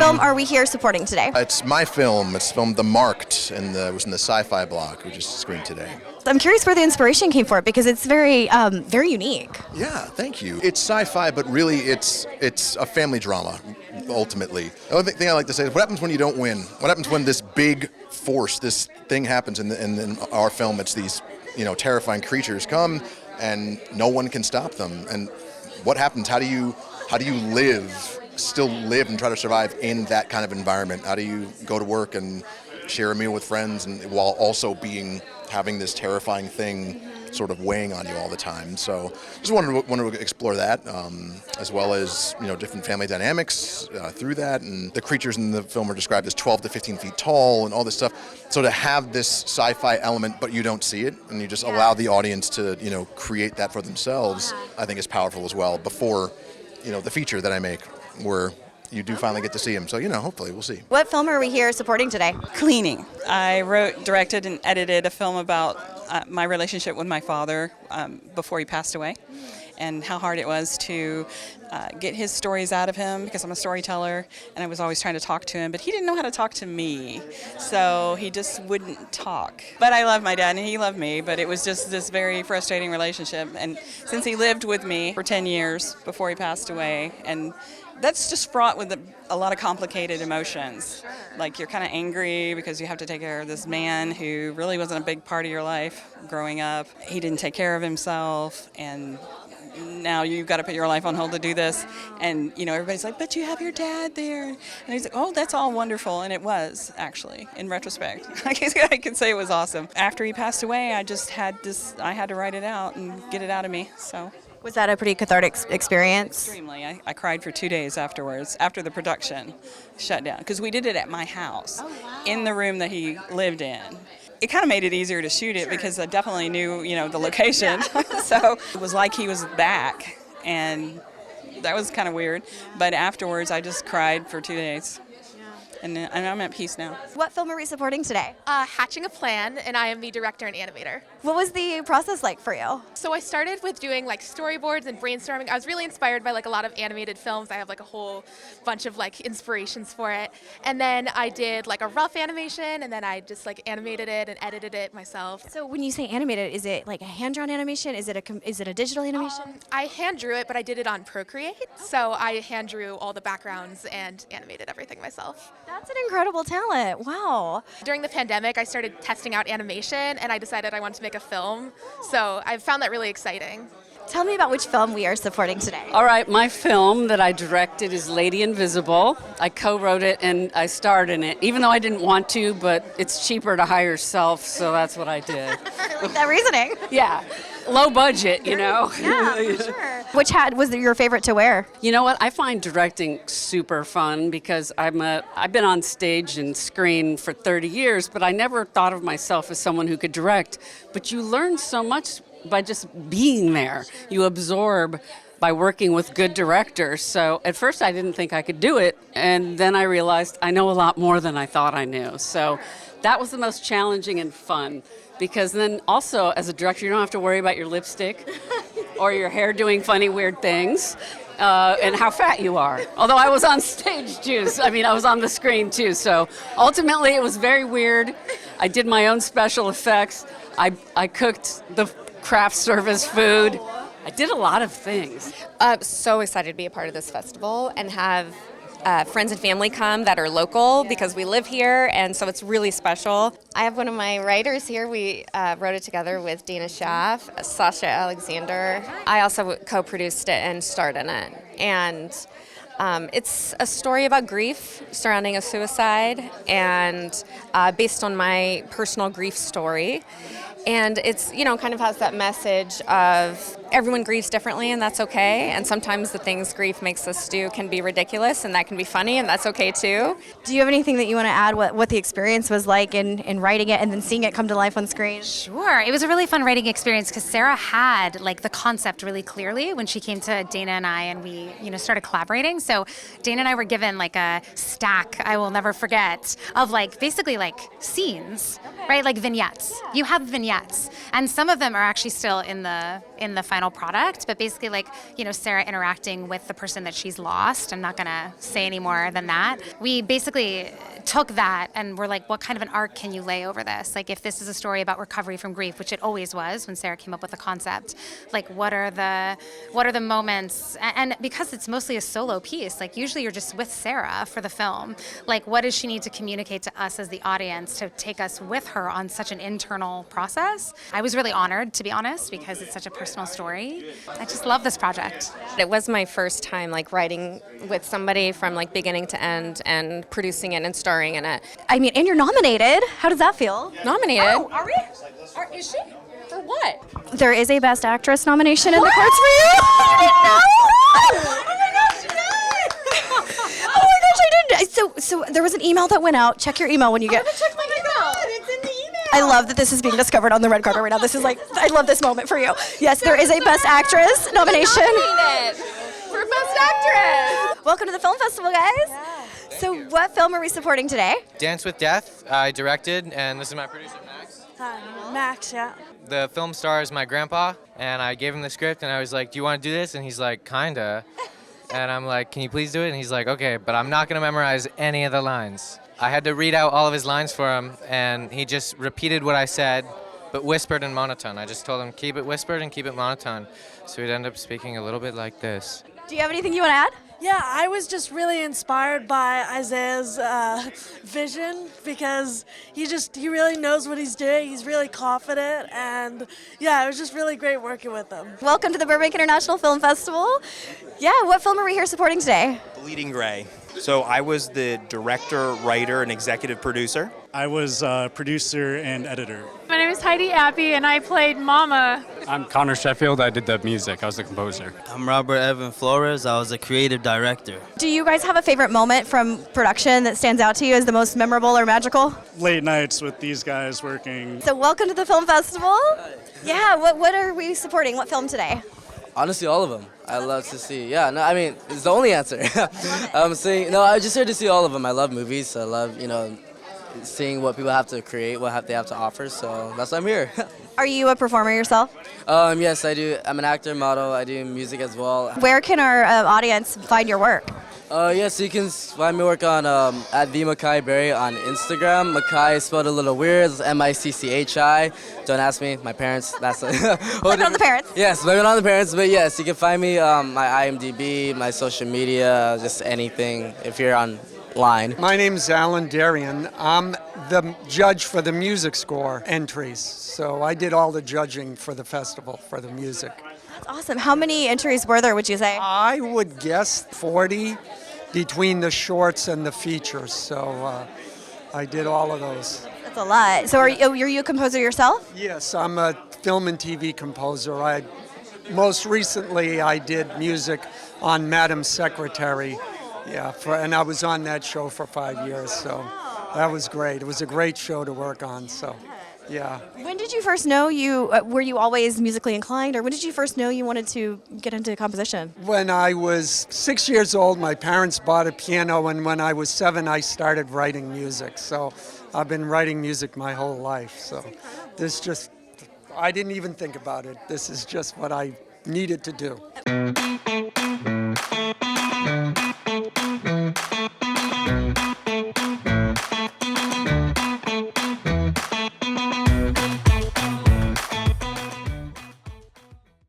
film are we here supporting today? It's my film. It's filmed The Marked, and it was in the Sci-Fi block, which is screened today. I'm curious where the inspiration came for it because it's very unique. Yeah, thank you. It's sci-fi, but really it's a family drama, ultimately. The only thing I like to say is, what happens when you don't win? What happens when this big force, this thing happens in our film? It's these, terrifying creatures come, and no one can stop them. And what happens? How do you still live and try to survive in that kind of environment? How do you go to work and share a meal with friends and while also having this terrifying thing sort of weighing on you all the time? So just wanted to explore that, as well as different family dynamics through that. And the creatures in the film are described as 12 to 15 feet tall and all this stuff. So to have this sci-fi element, but you don't see it, and you just allow the audience to create that for themselves, I think is powerful as well. Before the feature that I make, where you do finally get to see him. So, hopefully we'll see. What film are we here supporting today? Cleaning. I wrote, directed, and edited a film about my relationship with my father before he passed away, and how hard it was to get his stories out of him, because I'm a storyteller, and I was always trying to talk to him, but he didn't know how to talk to me, so he just wouldn't talk. But I love my dad, and he loved me, but it was just this very frustrating relationship. And since he lived with me for 10 years before he passed away, and that's just fraught with a lot of complicated emotions. Like, you're kind of angry because you have to take care of this man who really wasn't a big part of your life growing up. He didn't take care of himself, and now you've got to put your life on hold to do this. And, everybody's like, but you have your dad there. And he's like, oh, that's all wonderful. And it was, actually, in retrospect. I could say it was awesome. After he passed away, I had to write it out and get it out of me, so. Was that a pretty cathartic experience? Extremely. I cried for 2 days afterwards, after the production shut down, because we did it at my house, in the room that he lived in. It kind of made it easier to shoot it because I definitely knew, the location. So it was like he was back, and that was kind of weird. But afterwards, I just cried for 2 days. And I'm at peace now. What film are we supporting today? Hatching a Plan, and I am the director and animator. What was the process like for you? So I started with doing storyboards and brainstorming. I was really inspired by a lot of animated films. I have a whole bunch of inspirations for it. And then I did a rough animation, and then I just animated it and edited it myself. So when you say animated, is it a hand-drawn animation? Is it a digital animation? I hand drew it, but I did it on Procreate. So I hand drew all the backgrounds and animated everything myself. That's an incredible talent. Wow. During the pandemic, I started testing out animation, and I decided I wanted to make a film. So I found that really exciting. Tell me about which film we are supporting today. All right, my film that I directed is Lady Invisible. I co-wrote it and I starred in it, even though I didn't want to, but it's cheaper to hire self, so that's what I did. That reasoning. Yeah. Low budget, Yeah, for sure. Which hat was your favorite to wear? You know what? I find directing super fun because I've been on stage and screen for 30 years, but I never thought of myself as someone who could direct. But you learn so much by just being there. You absorb by working with good directors. So at first I didn't think I could do it, and then I realized I know a lot more than I thought I knew. So that was the most challenging and fun. Because then also, as a director, you don't have to worry about your lipstick or your hair doing funny, weird things, and how fat you are. Although I was on stage too, I was on the screen too, so ultimately it was very weird. I did my own special effects. I cooked the craft service food. I did a lot of things. So excited to be a part of this festival and have friends and family come that are local because we live here, and so it's really special. I have one of my writers here. We wrote it together with Dana Schaff, Sascha Alexander. I also co-produced it and starred in it. And it's a story about grief surrounding a suicide, and based on my personal grief story. And it's, kind of has that message of everyone grieves differently, and that's okay. And sometimes the things grief makes us do can be ridiculous, and that can be funny, and that's okay too. Do you have anything that you want to add what the experience was like in writing it and then seeing it come to life on screen? Sure. It was a really fun writing experience because Sarah had the concept really clearly when she came to Dana and I, and we started collaborating. So Dana and I were given a stack, I will never forget, of basically scenes, right? Vignettes. You have vignettes, and some of them are actually still in the final product, but basically like, Sarah interacting with the person that she's lost. I'm not gonna say any more than that. We basically took that and we're like, what kind of an arc can you lay over this? Like, if this is a story about recovery from grief, which it always was when Sarah came up with the concept, like what are the moments? And because it's mostly a solo piece, like usually you're just with Sarah for the film. Like, what does she need to communicate to us as the audience to take us with her on such an internal process? I was really honored, to be honest, because it's such a personal story. I just love this project. It was my first time like writing with somebody from like beginning to end and producing it and starring in it. I mean, and you're nominated. How does that feel? Nominated? Oh, are we? Is she? For what? There is a Best Actress nomination in the cards for you. You didn't know? Oh my gosh, you did! Oh my gosh, I didn't. So there was an email that went out. Check your email when you get. Check my email. It's in the email. I love that this is being discovered on the red carpet right now. This is like, I love this moment for you. Yes, there is a Best Actress nomination. For Best Actress. Welcome to the film festival, guys. Yeah. So what film are we supporting today? Dance with Death. I directed, and this is my producer, Max. Hi, Max, yeah. The film stars my grandpa, and I gave him the script, and I was like, do you want to do this? And he's like, kinda. And I'm like, can you please do it? And he's like, okay, but I'm not going to memorize any of the lines. I had to read out all of his lines for him, and he just repeated what I said, but whispered in monotone. I just told him, keep it whispered and keep it monotone. So he'd end up speaking a little bit like this. Do you have anything you want to add? Yeah, I was just really inspired by Isaiah's vision because he really knows what he's doing. He's really confident, and yeah, it was just really great working with him. Welcome to the Burbank International Film Festival. Yeah, what film are we here supporting today? Bleeding Gray. So I was the director, writer, and executive producer. I was producer and editor. My name is Heidi Appe, and I played Mama. I'm Connor Sheffield. I did the music. I was the composer. I'm Robert Evan Flores. I was a creative director. Do you guys have a favorite moment from production that stands out to you as the most memorable or magical? Late nights with these guys working. So welcome to the film festival. Yeah, what are we supporting? What film today? Honestly, all of them. I love to see. Yeah, no, I mean, it's the only answer. I'm just here to see all of them. I love movies. I love, seeing what people have to create, they have to offer. So that's why I'm here. Are you a performer yourself? Yes, I do. I'm an actor, model. I do music as well. Where can our audience find your work? So you can find me work on at the Micchi Berry on Instagram. Micchi is spelled a little weird. It's M-I-C-C-H-I. Don't ask me. My parents. That's Blame it on the parents. Yes, blame it on the parents. But yes, you can find me my IMDb, my social media, just anything if you're online. My name's Derian. I'm the judge for the music score entries. So I did all the judging for the festival for the music. That's awesome. How many entries were there, would you say? I would guess 40 between the shorts and the features. So I did all of those. That's a lot. So are you a composer yourself? Yes, I'm a film and TV composer. Most recently I did music on Madam Secretary. Yeah, and I was on that show for 5 years, so that was great. It was a great show to work on, so yeah. When did you first know were you always musically inclined, or when did you first know you wanted to get into composition? When I was 6 years old, my parents bought a piano, and when I was 7, I started writing music. So I've been writing music my whole life, so I didn't even think about it. This is just what I needed to do.